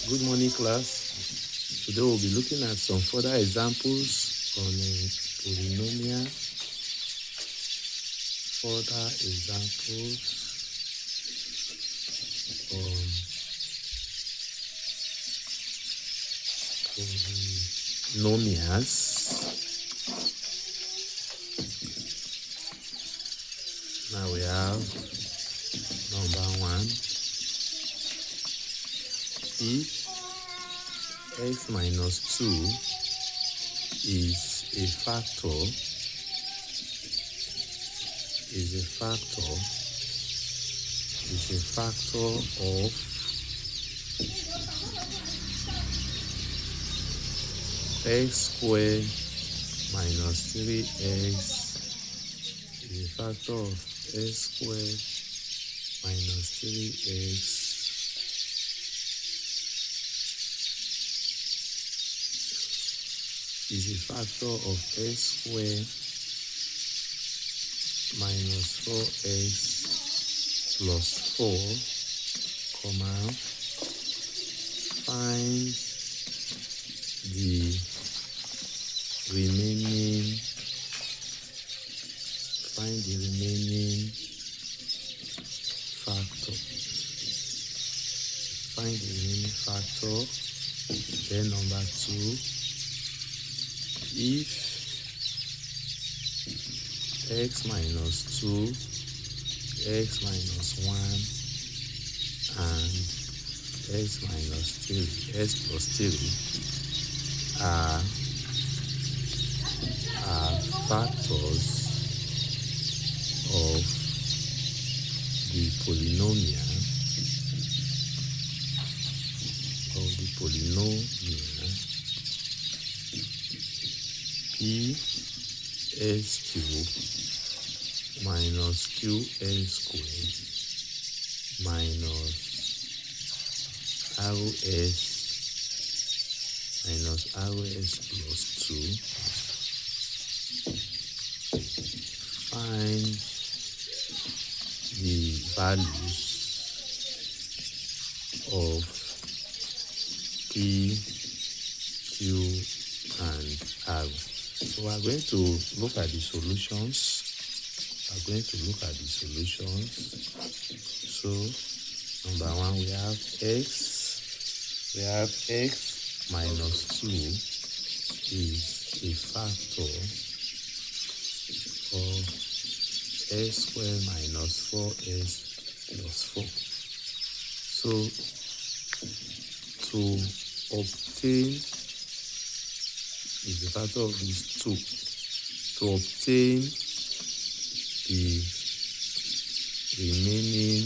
Good morning, class. Today we'll be looking at some further examples on polynomial. Further examples on polynomials. Now we have number 1. If x minus 2 is a factor of x squared minus 3x is a factor of x squared minus 3x is a factor of x squared minus 4x plus 4, comma, find the remaining factor. Then number 2, if x minus 2, x minus 1, and x minus 3, x plus 3 are factors of the polynomial P(s) cubed minus qs squared minus rs plus 2. Find the values of P, Q, and R. So we are going to look at the solutions. So number 1, we have x minus 2 is a factor of x squared minus 4x plus 4. So to obtain is a factor of these 2. To obtain the remaining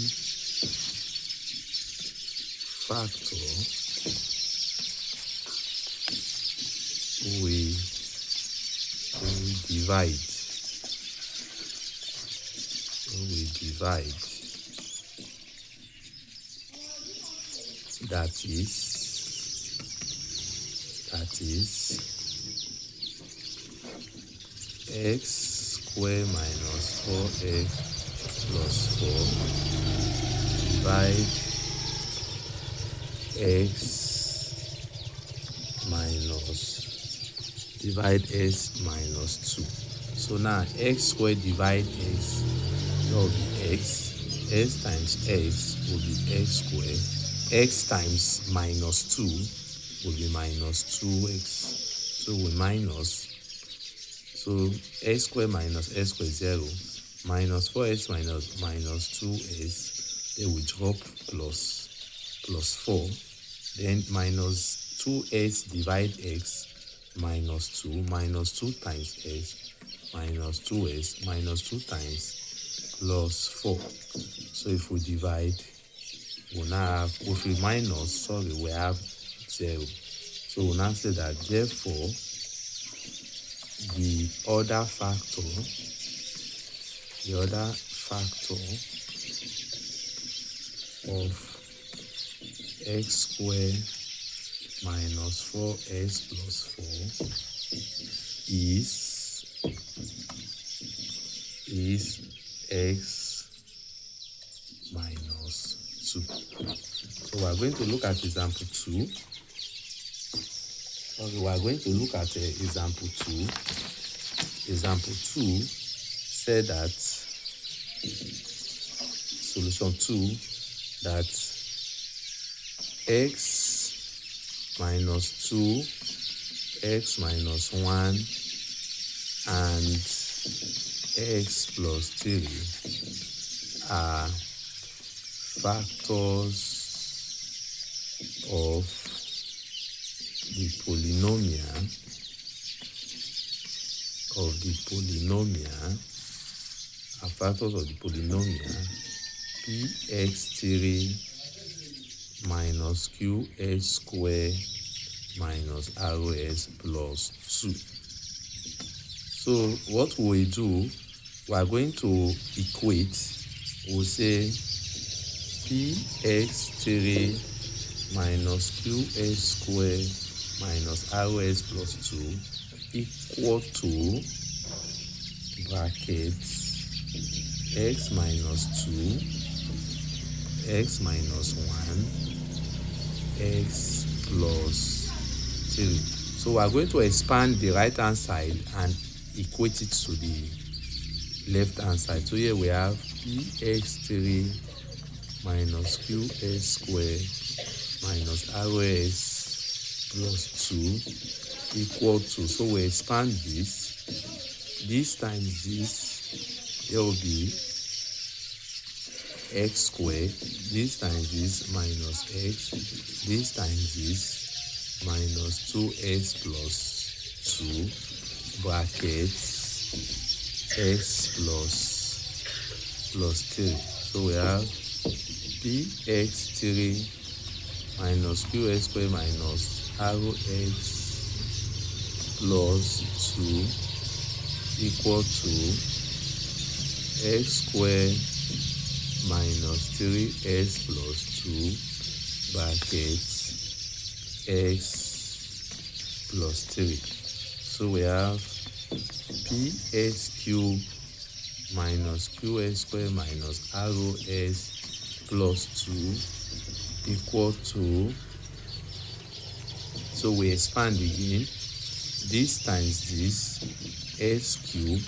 factor, we divide. That is x squared minus 4x plus 4 divide x minus 2. So now x squared divide x, that will be x times x will be x squared, x times minus 2 will be minus 2x. So we minus, so x squared minus x squared is 0, minus 4x minus 2x, then we drop plus 4, then minus 2x divide x minus 2 times x minus 2x minus 2 times plus 4. So if we divide, we now have, if we minus, we have 0. So we'll now say that therefore the other factor of x squared minus 4x plus 4 is x minus 2. So we are going to look at example 2. Okay, we are going to look at example 2. Example 2 said that solution 2 that x minus 2, x minus 1, and x plus 3 are factors of the polynomial are factors of the polynomial px3 minus qs square minus ros plus 2. So what we do, we are going to equate. We'll say px3 minus qs square minus ros plus 2 equal to brackets x minus 2, x minus 1, x plus 3. So we are going to expand the right hand side and equate it to the left hand side. So here we have px3 minus qs square minus ros plus 2 equal to, so we expand this times this, there will be x squared, this times this minus x, this times this minus 2x plus 2 brackets x plus 3. So we have px3 minus qs squared minus ros plus 2 equal to x squared minus 3x plus 2 brackets x plus 3. So we have px cubed minus qs squared minus ros plus 2 equal to, so we expand again, this times this x cubed,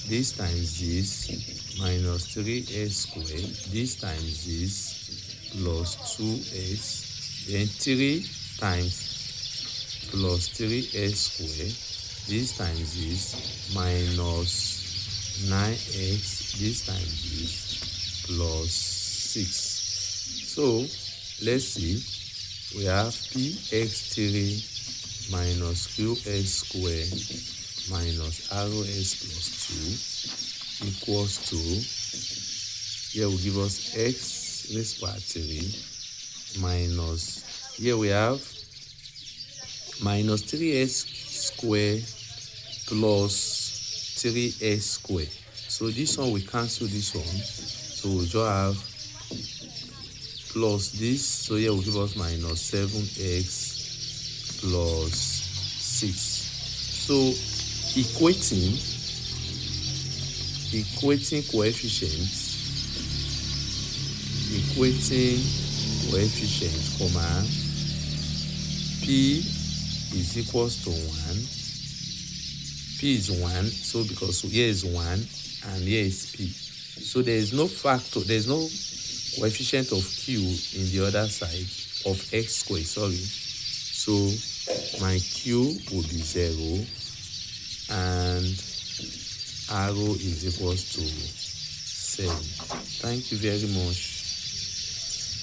this times this minus 3x squared, this times this plus 2x, then 3 times plus 3x squared, this times this minus 9x, this times this plus 6. So let's see, we have px3 minus qx squared minus ros plus 2 equals to, here will give us x raised by 3 minus, here we have minus 3x squared plus 3x squared. So this one we cancel this one, so we'll just have plus this, so here will give us minus 7x plus 6. So equating coefficients, comma, p is equals to 1, p is 1, so because here is 1 and here is p, so there is no factor, there is no coefficient of q in the other side of x squared, so my q will be 0 and arrow is equals to 7. Thank you very much.